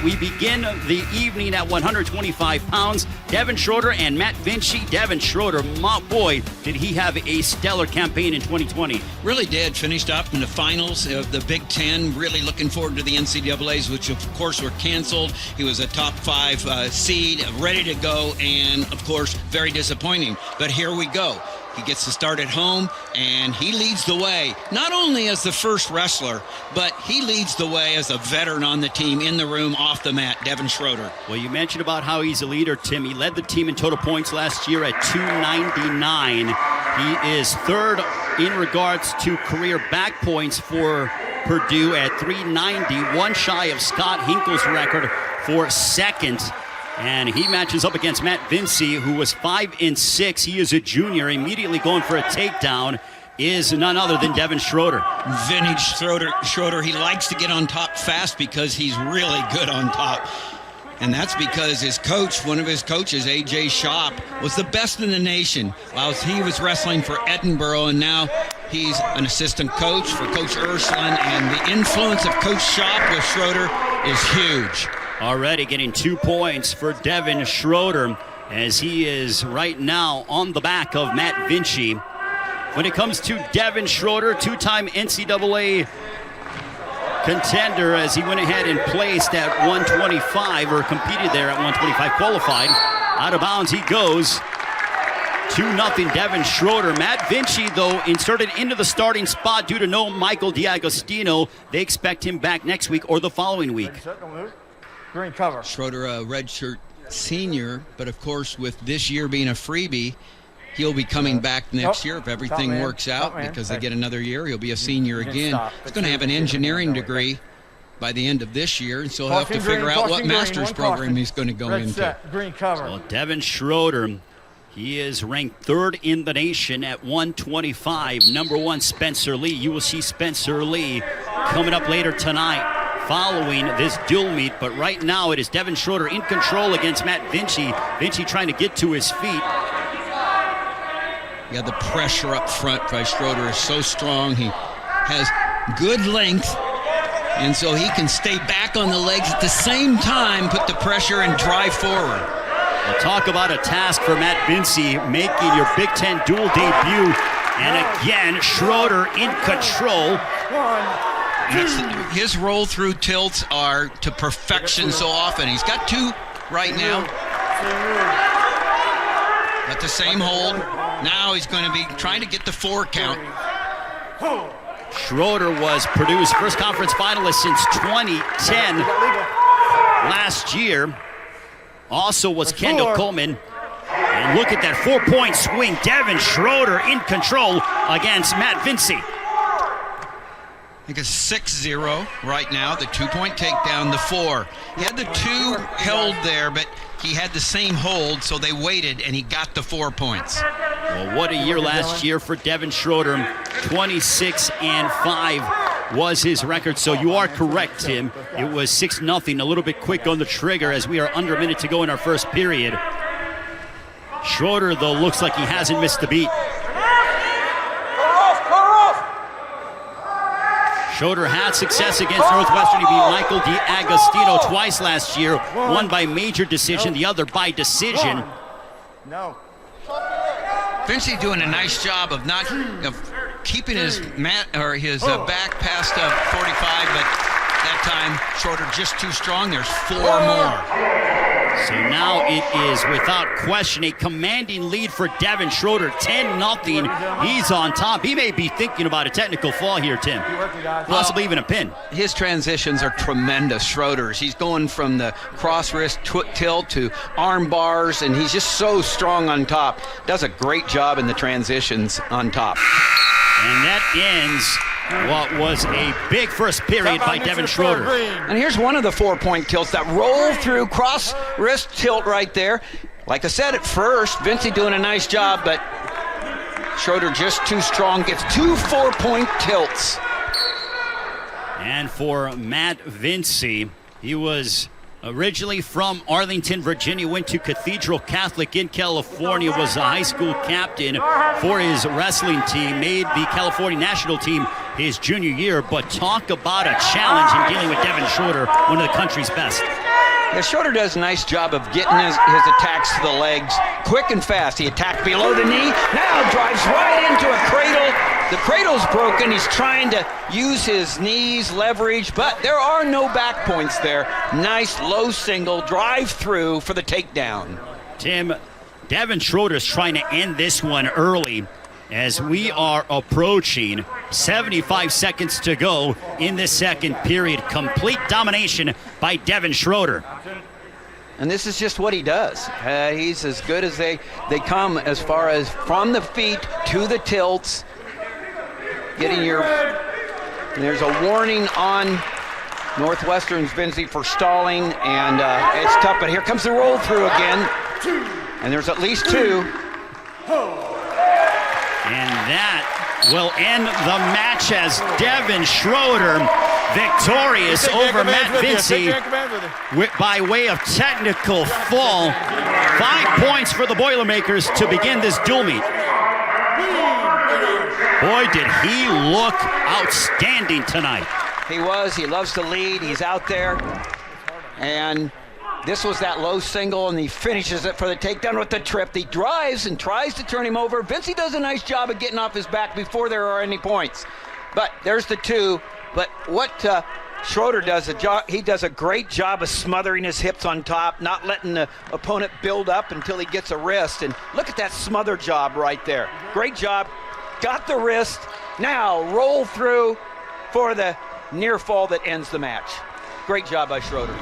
we begin the evening at 125 pounds. Devin Schroder and Matt Vinci. Devin Schroder, my boy, did he have a stellar campaign in 2020. Really did. Finished up in the finals of the Big Ten. Really looking forward to the NCAAs, which of course were canceled. He was a top 5 seed, ready to go, and of course very disappointing. But here we go. He gets to start at home, and he leads the way, not only as the first wrestler, but he leads the way as a veteran on the team, in the room, off the mat, Devin Schroder. Well, you mentioned about how he's a leader, Tim. He led the team in total points last year at 299. He is third in regards to career back points for Purdue at 390, one shy of Scott Hinkle's record for second. And he matches up against Matt Vinci, who was 5-6. He is a junior. Immediately going for a takedown is none other than Devin Schroder. Vintage Schroder, he likes to get on top fast because he's really good on top. And that's because his coach, one of his coaches, A.J. Shop, was the best in the nation while he was wrestling for Edinburgh, and now he's an assistant coach for Coach Ursuline, and the influence of Coach Shop with Schroder is huge. Already getting 2 points for Devin Schroder, as he is right now on the back of Matt Vinci. When it comes to Devin Schroder, two-time NCAA contender, as he went ahead and placed at 125, or competed there at 125, qualified. Out of bounds he goes. 2-0 Devin Schroder. Matt Vinci, though, inserted into the starting spot due to no Michael D'Agostino. They expect him back next week or the following week. Green cover. Schroder, a redshirt senior, but of course with this year being a freebie, he'll be coming back next year if everything works out, because they get another year. He'll be a senior again. He's going to have an engineering degree by the end of this year, and so he'll have to figure out what master's program he's going to go into. Green cover. Well, Devin Schroder, he is ranked third in the nation at 125. Number 1, Spencer Lee. You will see Spencer Lee coming up later tonight following this dual meet, but right now it is Devin Schroder in control against Matt Vinci. Vinci trying to get to his feet. Yeah, the pressure up front by Schroder is so strong. He has good length, and so he can stay back on the legs at the same time, put the pressure and drive forward. We'll talk about a task for Matt Vinci, making your Big Ten dual debut. And again, Schroder in control. His roll-through tilts are to perfection so often. He's got 2 right now. Got the same hold. Now he's going to be trying to get the 4 count. Schroder was Purdue's first conference finalist since 2010 last year. Also was Kendall Coleman. And look at that 4-point swing. Devin Schroder in control against Matt Vinci. I think it's 6-0 right now, the 2-point takedown, the 4. He had the 2 held there, but he had the same hold, so they waited, and he got the 4 points. Well, what a year last year for Devin Schroder. 26-5 was his record, so you are correct, Tim. It was 6-0, a little bit quick on the trigger as we are under a minute to go in our first period. Schroder, though, looks like he hasn't missed a beat. Schroder had success against Northwestern. He beat Michael D'Agostino twice last year, one by major decision, the other by decision. No. Vinci doing a nice job of keeping his back past 45, but that time Schroder just too strong. There's 4 more. So now it is, without question, a commanding lead for Devin Schroder, 10-0. He's on top. He may be thinking about a technical fall here, Tim. Possibly even a pin. His transitions are tremendous, Schroder's. He's going from the cross wrist tilt to arm bars, and he's just so strong on top. Does a great job in the transitions on top. And that ends what was a big first period by Devin Schroder. And here's one of the 4-point tilts, that roll through cross wrist tilt right there. Like I said at first, Vinci doing a nice job, but Schroder just too strong, gets 2 4-point tilts. And for Matt Vinci, he was originally from Arlington, Virginia, went to Cathedral Catholic in California, was a high school captain for his wrestling team, made the California national team his junior year. But talk about a challenge in dealing with Devin Schroder, one of the country's best. Yeah, Schroder does a nice job of getting his attacks to the legs quick and fast. He attacked below the knee, now drives right into a cradle. The cradle's broken. He's trying to use his knees, leverage, but there are no back points there. Nice low single, drive through for the takedown. Tim, Devin Schroder is trying to end this one early as we are approaching 75 seconds to go in the second period. Complete domination by Devin Schroder. And this is just what he does. He's as good as they come as far as from the feet to the tilts. Getting your, there's a warning on Northwestern's Vinci for stalling, and it's tough, but here comes the roll through again. And there's at least two. And that will end the match as Devin Schroder victorious over Matt Vinci by way of technical fall. 5 points for the Boilermakers to begin this dual meet. Boy, did he look outstanding tonight. He was. He loves to lead. He's out there. And this was that low single, and he finishes it for the takedown with the trip. He drives and tries to turn him over. Vinci does a nice job of getting off his back before there are any points. But there's the two. But what Schroder does, he does a great job of smothering his hips on top, not letting the opponent build up until he gets a wrist. And look at that smother job right there. Great job. Got the wrist. Now roll through for the near fall that ends the match. Great job by Schroder.